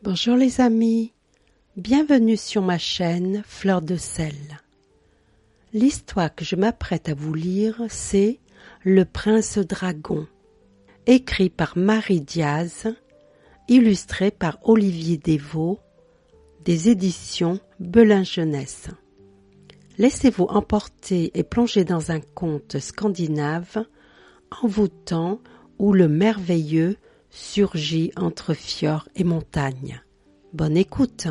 Bonjour les amis, bienvenue sur ma chaîne Fleur de Sel. L'histoire que je m'apprête à vous lire, c'est Le Prince Dragon, écrit par Marie Diaz, illustré par Olivier Desvaux, des éditions Belin Jeunesse. Laissez-vous emporter et plonger dans un conte scandinave, envoûtant où le merveilleux surgit entre fjords et montagnes. Bonne écoute.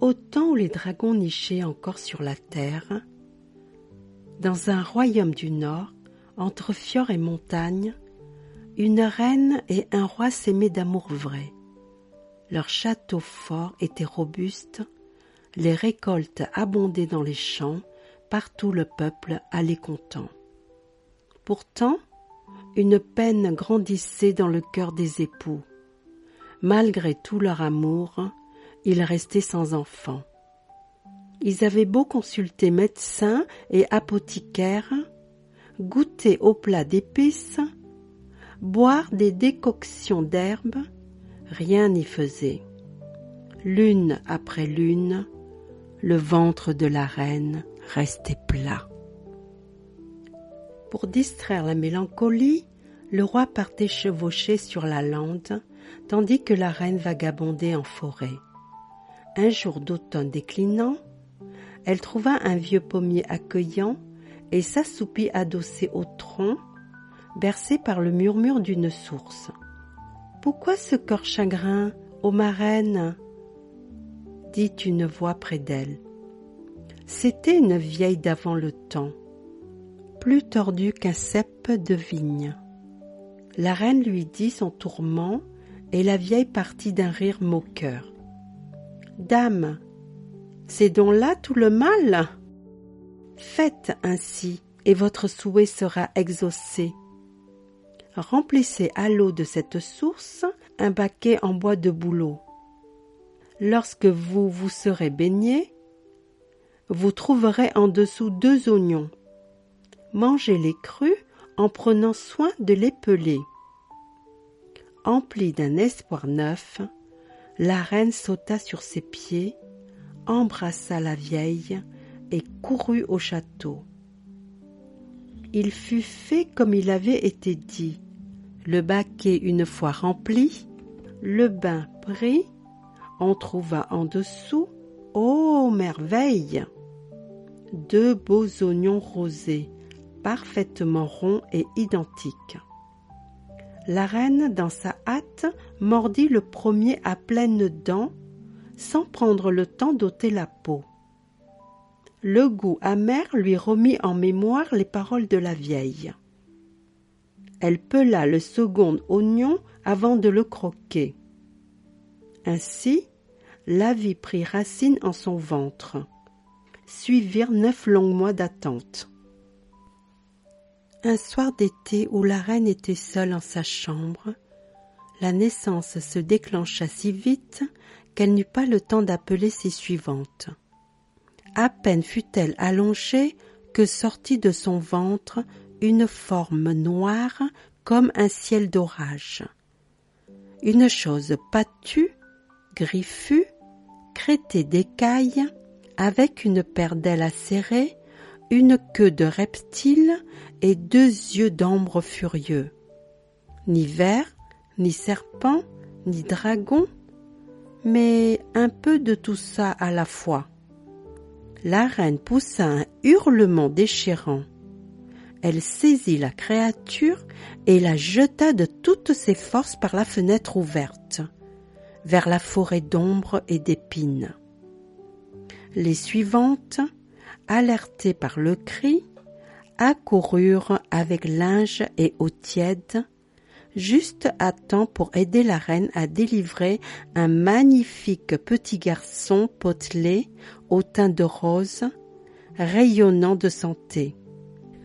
Au temps où les dragons nichaient encore sur la terre, dans un royaume du Nord, entre fjords et montagnes, une reine et un roi s'aimaient d'amour vrai. Leur château fort était robuste, les récoltes abondaient dans les champs, partout le peuple allait content. Pourtant, une peine grandissait dans le cœur des époux. Malgré tout leur amour, ils restaient sans enfants. Ils avaient beau consulter médecins et apothicaires, goûter aux plats d'épices, boire des décoctions d'herbes, rien n'y faisait. L'une après l'une, le ventre de la reine restait plat. Pour distraire la mélancolie, le roi partait chevaucher sur la lande, tandis que la reine vagabondait en forêt. Un jour d'automne déclinant, elle trouva un vieux pommier accueillant et s'assoupit adossée au tronc, bercée par le murmure d'une source. « Pourquoi ce cœur chagrin, ô ma reine ?» dit une voix près d'elle. C'était une vieille d'avant le temps, plus tordue qu'un cep de vigne. La reine lui dit son tourment et la vieille partit d'un rire moqueur. « Dame, c'est donc là tout le mal ? Faites ainsi et votre souhait sera exaucé. Remplissez à l'eau de cette source un baquet en bois de bouleau. Lorsque vous vous serez baigné, vous trouverez en dessous 2 oignons. Mangez-les crus en prenant soin de les peler. » Emplie d'un espoir neuf, la reine sauta sur ses pieds, embrassa la vieille et courut au château. Il fut fait comme il avait été dit. Le baquet une fois rempli, le bain pris, on trouva en dessous, ô merveille, 2 beaux oignons rosés, parfaitement ronds et identiques. La reine, dans sa hâte, mordit le premier à pleines dents, sans prendre le temps d'ôter la peau. Le goût amer lui remit en mémoire les paroles de la vieille. Elle pela le second oignon avant de le croquer. Ainsi, la vie prit racine en son ventre. Suivirent 9 longs mois d'attente. Un soir d'été où la reine était seule en sa chambre, la naissance se déclencha si vite qu'elle n'eut pas le temps d'appeler ses suivantes. À peine fut-elle allongée que sortit de son ventre une forme noire comme un ciel d'orage. Une chose patue, griffue, crêtée d'écailles, avec une paire d'ailes acérées, une queue de reptile et 2 yeux d'ambre furieux. Ni ver, ni serpent, ni dragon, mais un peu de tout ça à la fois. La reine poussa un hurlement déchirant. Elle saisit la créature et la jeta de toutes ses forces par la fenêtre ouverte, vers la forêt d'ombre et d'épines. Les suivantes, alertées par le cri, accoururent avec linge et eau tiède, juste à temps pour aider la reine à délivrer un magnifique petit garçon potelé au teint de rose, rayonnant de santé.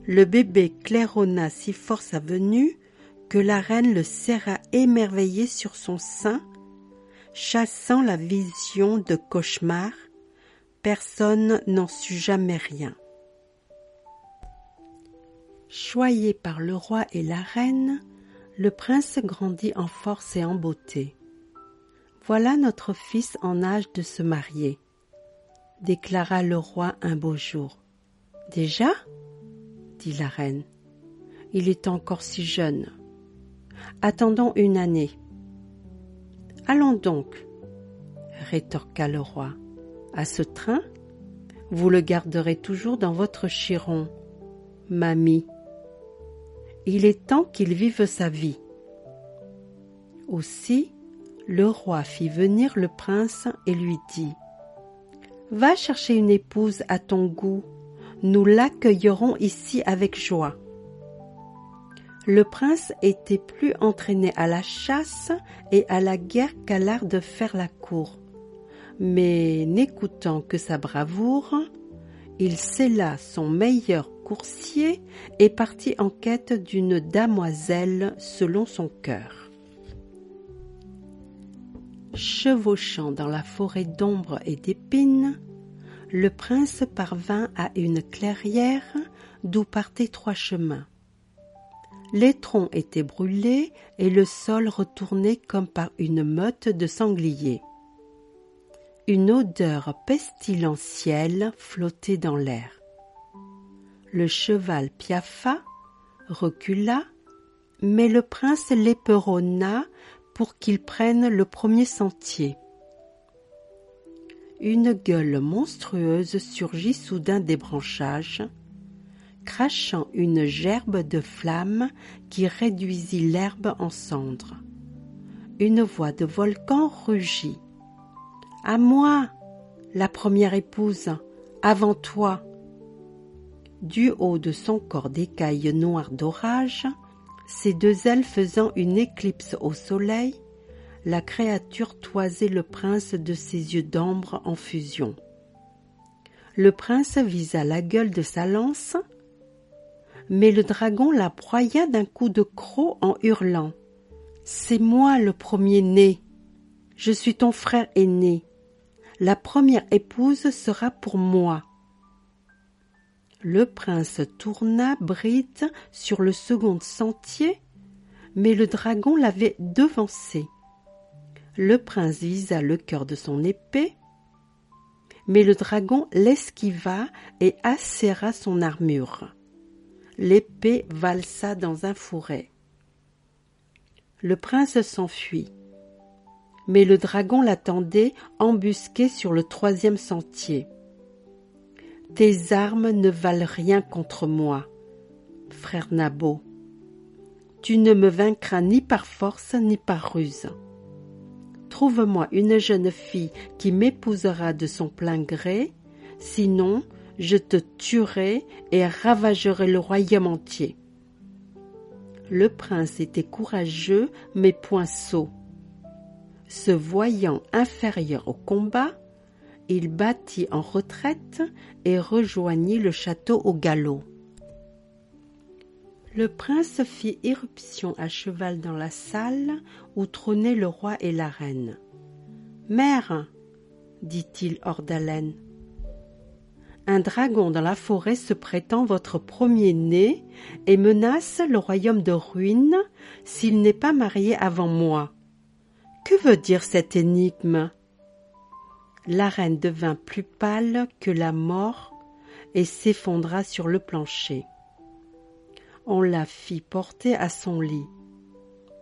Le bébé claironna si fort sa venue que la reine le serra émerveillée sur son sein, chassant la vision de cauchemar. Personne n'en sut jamais rien. Choyé par le roi et la reine, le prince grandit en force et en beauté. Voilà notre fils en âge de se marier, déclara le roi un beau jour. Déjà ? Dit la reine. Il est encore si jeune. Attendons une année. Allons donc, rétorqua le roi. À ce train, vous le garderez toujours dans votre chiron, mamie. Il est temps qu'il vive sa vie. Aussi, le roi fit venir le prince et lui dit « Va chercher une épouse à ton goût, nous l'accueillerons ici avec joie. » Le prince était plus entraîné à la chasse et à la guerre qu'à l'art de faire la cour. Mais n'écoutant que sa bravoure, il sella son meilleur coursier et partit en quête d'une damoiselle selon son cœur. Chevauchant dans la forêt d'ombre et d'épines, le prince parvint à une clairière d'où partaient 3 chemins. Les troncs étaient brûlés et le sol retourné comme par une meute de sangliers. Une odeur pestilentielle flottait dans l'air. Le cheval piaffa, recula, mais le prince l'éperonna pour qu'il prenne le premier sentier. Une gueule monstrueuse surgit soudain des branchages, crachant une gerbe de flammes qui réduisit l'herbe en cendres. Une voix de volcan rugit. « À moi, la première épouse, avant toi !» Du haut de son corps d'écailles noires d'orage, ses 2 ailes faisant une éclipse au soleil, la créature toisait le prince de ses yeux d'ambre en fusion. Le prince visa la gueule de sa lance, mais le dragon la broya d'un coup de croc en hurlant « C'est moi le premier-né, je suis ton frère aîné, la première épouse sera pour moi. » Le prince tourna bride sur le second sentier, mais le dragon l'avait devancé. Le prince visa le cœur de son épée, mais le dragon l'esquiva et acéra son armure. L'épée valsa dans un fourré. Le prince s'enfuit, mais le dragon l'attendait embusqué sur le 3e sentier. « Tes armes ne valent rien contre moi, frère Nabot. Tu ne me vaincras ni par force ni par ruse. Trouve-moi une jeune fille qui m'épousera de son plein gré, sinon je te tuerai et ravagerai le royaume entier. » Le prince était courageux mais point sot. Se voyant inférieur au combat, il battit en retraite et rejoignit le château au galop. Le prince fit irruption à cheval dans la salle où trônaient le roi et la reine. « Mère, dit-il hors d'haleine, un dragon dans la forêt se prétend votre premier-né et menace le royaume de ruine s'il n'est pas marié avant moi. Que veut dire cette énigme ?» La reine devint plus pâle que la mort et s'effondra sur le plancher. On la fit porter à son lit.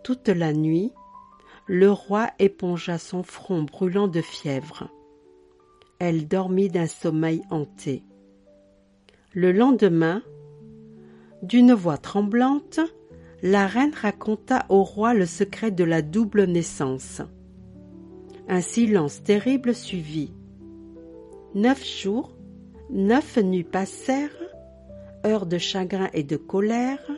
Toute la nuit, le roi épongea son front brûlant de fièvre. Elle dormit d'un sommeil hanté. Le lendemain, d'une voix tremblante, la reine raconta au roi le secret de la double naissance. Un silence terrible suivit. 9 jours, 9 nuits passèrent, heures de chagrin et de colère,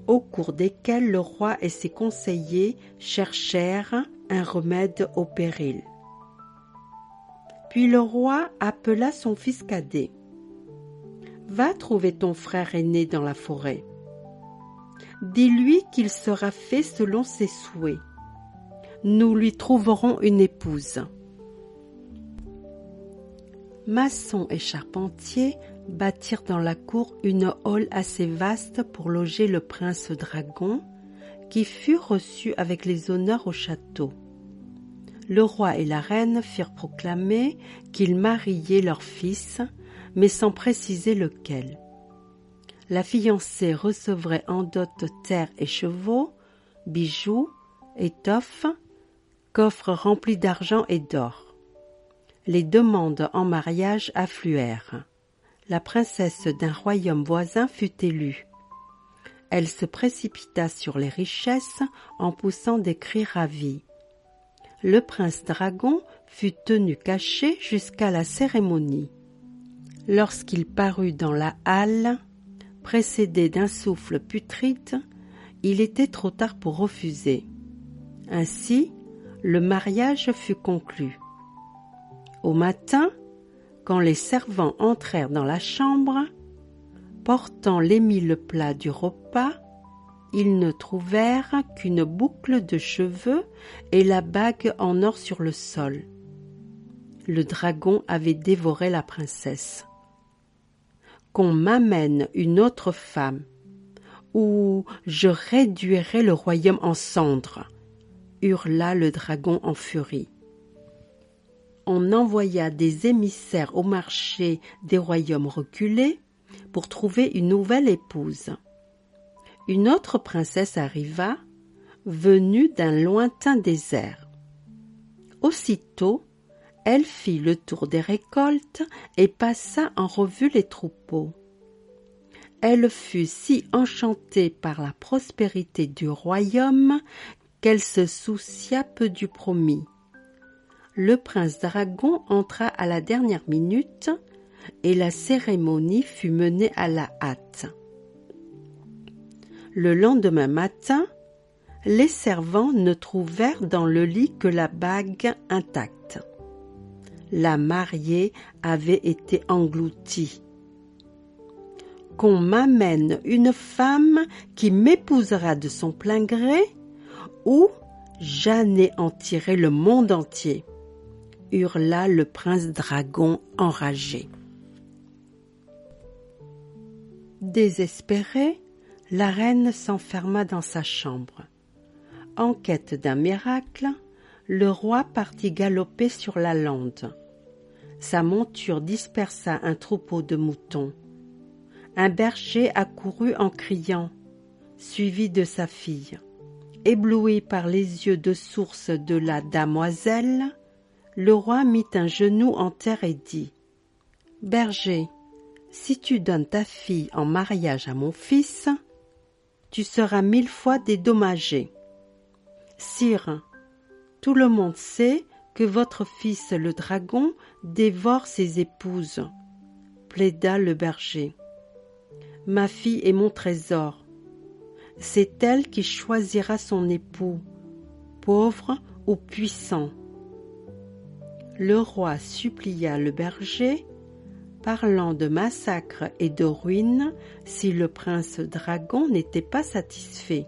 au cours desquelles le roi et ses conseillers cherchèrent un remède au péril. Puis le roi appela son fils cadet. « Va trouver ton frère aîné dans la forêt. Dis-lui qu'il sera fait selon ses souhaits. Nous lui trouverons une épouse. » Maçons et charpentiers bâtirent dans la cour une hall assez vaste pour loger le prince dragon, qui fut reçu avec les honneurs au château. le roi et la reine firent proclamer qu'ils mariaient leur fils, mais sans préciser lequel. La fiancée recevrait en dot terre et chevaux, bijoux, étoffes, coffres remplis d'argent et d'or. Les demandes en mariage affluèrent. La princesse d'un royaume voisin fut élue. Elle se précipita sur les richesses en poussant des cris ravis. Le prince dragon fut tenu caché jusqu'à la cérémonie. Lorsqu'il parut dans la halle, précédé d'un souffle putride, il était trop tard pour refuser. Ainsi, le mariage fut conclu. Au matin, quand les servants entrèrent dans la chambre, portant les 1000 plats du repas, ils ne trouvèrent qu'une boucle de cheveux et la bague en or sur le sol. Le dragon avait dévoré la princesse. « Qu'on m'amène une autre femme, ou je réduirai le royaume en cendres !» hurla le dragon en furie. On envoya des émissaires au marché des royaumes reculés pour trouver une nouvelle épouse. Une autre princesse arriva, venue d'un lointain désert. Aussitôt, elle fit le tour des récoltes et passa en revue les troupeaux. Elle fut si enchantée par la prospérité du royaume qu'elle se soucia peu du promis. Le prince dragon entra à la dernière minute et la cérémonie fut menée à la hâte. Le lendemain matin, les servants ne trouvèrent dans le lit que la bague intacte. La mariée avait été engloutie. « Qu'on m'amène une femme qui m'épousera de son plein gré, ou j'anéantirai le monde entier !» hurla le prince dragon enragé. Désespérée, la reine s'enferma dans sa chambre. En quête d'un miracle, le roi partit galoper sur la lande. Sa monture dispersa un troupeau de moutons. Un berger accourut en criant, suivi de sa fille. Ébloui par les yeux de source de la damoiselle, le roi mit un genou en terre et dit « Berger, si tu donnes ta fille en mariage à mon fils, tu seras 1000 fois dédommagé. Sire, tout le monde sait que votre fils le dragon dévore ses épouses, plaida le berger. Ma fille est mon trésor. C'est elle qui choisira son époux, pauvre ou puissant. » Le roi supplia le berger, parlant de massacre et de ruine si le prince dragon n'était pas satisfait.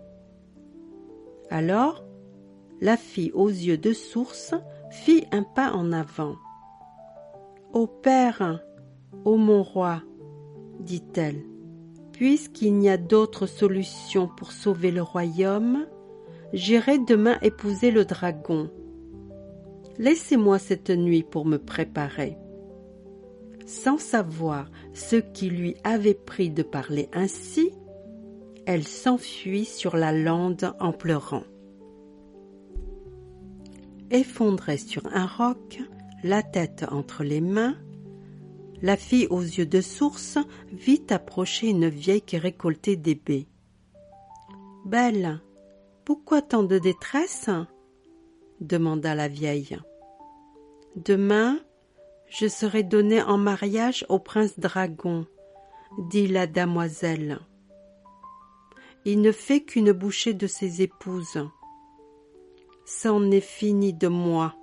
Alors, la fille aux yeux de source fit un pas en avant. « Ô père, ô mon roi, dit-elle, puisqu'il n'y a d'autre solution pour sauver le royaume, j'irai demain épouser le dragon. Laissez-moi cette nuit pour me préparer. » Sans savoir ce qui lui avait pris de parler ainsi, elle s'enfuit sur la lande en pleurant. Effondrée sur un roc, la tête entre les mains, la fille aux yeux de source vit approcher une vieille qui récoltait des baies. « Belle, pourquoi tant de détresse ?» demanda la vieille. « Demain, je serai donnée en mariage au prince dragon, dit la damoiselle. Il ne fait qu'une bouchée de ses épouses. C'en est fini de moi.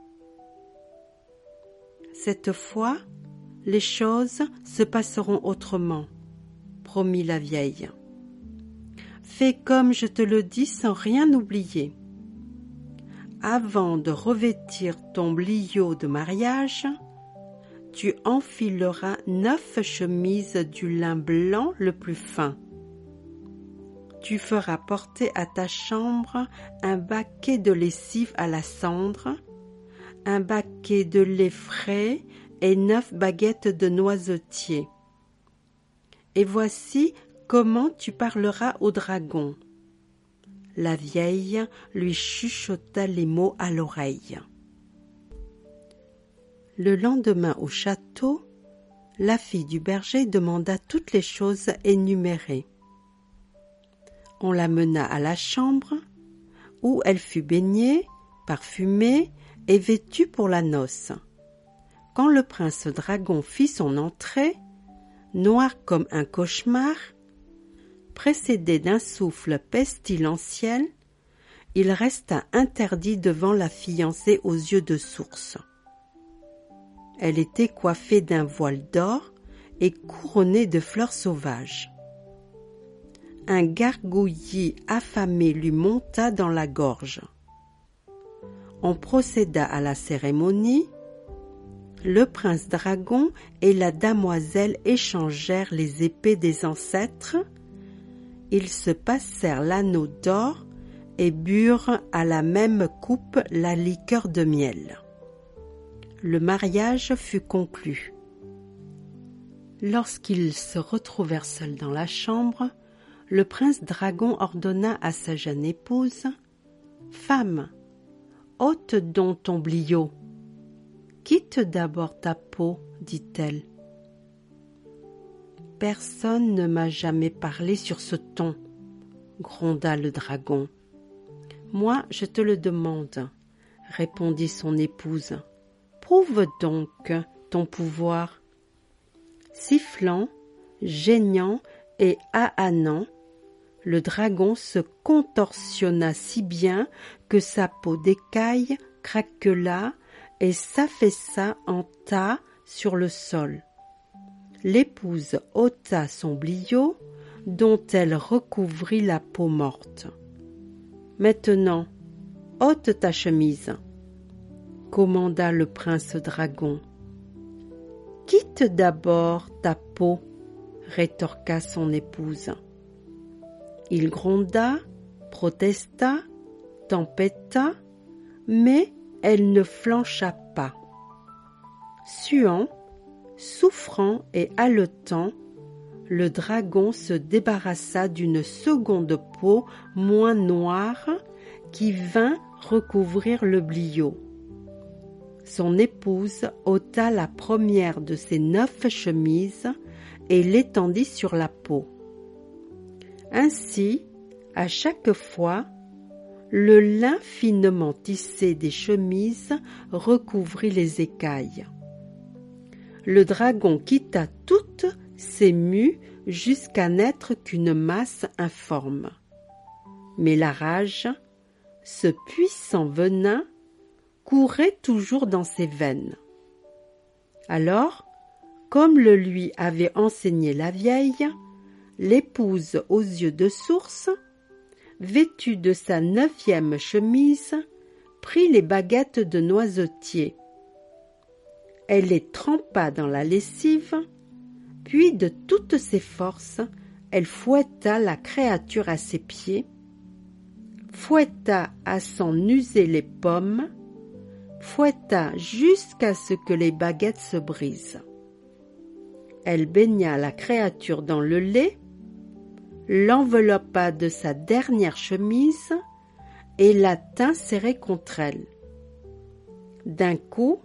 Cette fois, les choses se passeront autrement, promit la vieille. Fais comme je te le dis sans rien oublier. Avant de revêtir ton bliot de mariage, tu enfileras 9 chemises du lin blanc le plus fin. Tu feras porter à ta chambre un baquet de lessive à la cendre, un baquet de lait frais et 9 baguettes de noisetier. Et voici comment tu parleras au dragon. » La vieille lui chuchota les mots à l'oreille. Le lendemain au château, la fille du berger demanda toutes les choses énumérées. On la mena à la chambre, où elle fut baignée, parfumée et vêtue pour la noce. Quand le prince dragon fit son entrée, noir comme un cauchemar, précédé d'un souffle pestilentiel, il resta interdit devant la fiancée aux yeux de source. Elle était coiffée d'un voile d'or et couronnée de fleurs sauvages. Un gargouillis affamé lui monta dans la gorge. On procéda à la cérémonie. Le prince dragon et la damoiselle échangèrent les épées des ancêtres. Ils se passèrent l'anneau d'or et burent à la même coupe la liqueur de miel. Le mariage fut conclu. Lorsqu'ils se retrouvèrent seuls dans la chambre, le prince dragon ordonna à sa jeune épouse « Femme, ôte donc ton bliot. Quitte d'abord ta peau, dit-elle. » « Personne ne m'a jamais parlé sur ce ton, » gronda le dragon. « Moi, je te le demande, » répondit son épouse. « Prouve donc ton pouvoir. » Sifflant, geignant et ahanant, le dragon se contorsionna si bien que sa peau d'écaille craquela et s'affaissa en tas sur le sol. L'épouse ôta son bliot, dont elle recouvrit la peau morte. « Maintenant, ôte ta chemise, » commanda le prince dragon. « Quitte d'abord ta peau, » rétorqua son épouse. Il gronda, protesta, tempêta, mais elle ne flancha pas. Suant, souffrant et haletant, le dragon se débarrassa d'une seconde peau moins noire qui vint recouvrir le bliot. Son épouse ôta la première de ses 9 chemises et l'étendit sur la peau. Ainsi, à chaque fois, le lin finement tissé des chemises recouvrit les écailles. Le dragon quitta toutes ses mues jusqu'à n'être qu'une masse informe. Mais la rage, ce puissant venin, courait toujours dans ses veines. Alors, comme le lui avait enseigné la vieille, l'épouse aux yeux de source, vêtue de sa 9e chemise, prit les baguettes de noisetier. Elle les trempa dans la lessive, puis de toutes ses forces, elle fouetta la créature à ses pieds, fouetta à s'en user les pommes, fouetta jusqu'à ce que les baguettes se brisent. Elle baigna la créature dans le lait, l'enveloppa de sa dernière chemise et la tint serrée contre elle. D'un coup,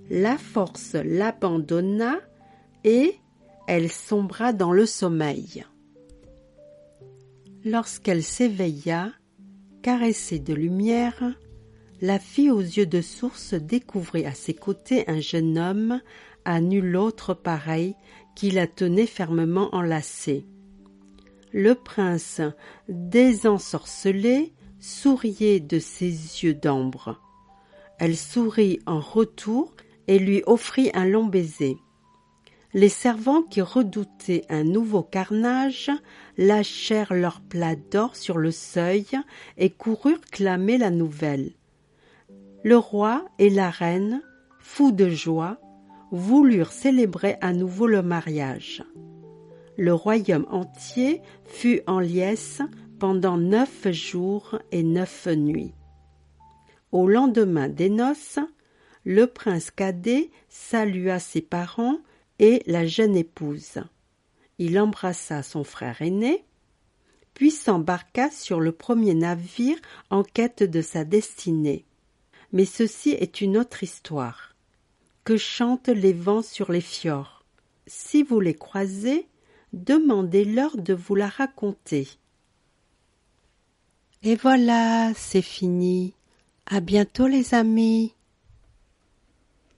la force l'abandonna et elle sombra dans le sommeil. Lorsqu'elle s'éveilla, caressée de lumière, la fille aux yeux de source découvrit à ses côtés un jeune homme à nul autre pareil qui la tenait fermement enlacée. Le prince, désensorcelé, souriait de ses yeux d'ambre. Elle sourit en retour et lui offrit un long baiser. Les servants qui redoutaient un nouveau carnage lâchèrent leurs plats d'or sur le seuil et coururent clamer la nouvelle. Le roi et la reine, fous de joie, voulurent célébrer à nouveau le mariage. Le royaume entier fut en liesse pendant 9 jours et 9 nuits. Au lendemain des noces, le prince cadet salua ses parents et la jeune épouse. Il embrassa son frère aîné, puis s'embarqua sur le premier navire en quête de sa destinée. Mais ceci est une autre histoire, que chantent les vents sur les fjords. Si vous les croisez, demandez-leur de vous la raconter. Et voilà, c'est fini. À bientôt les amis.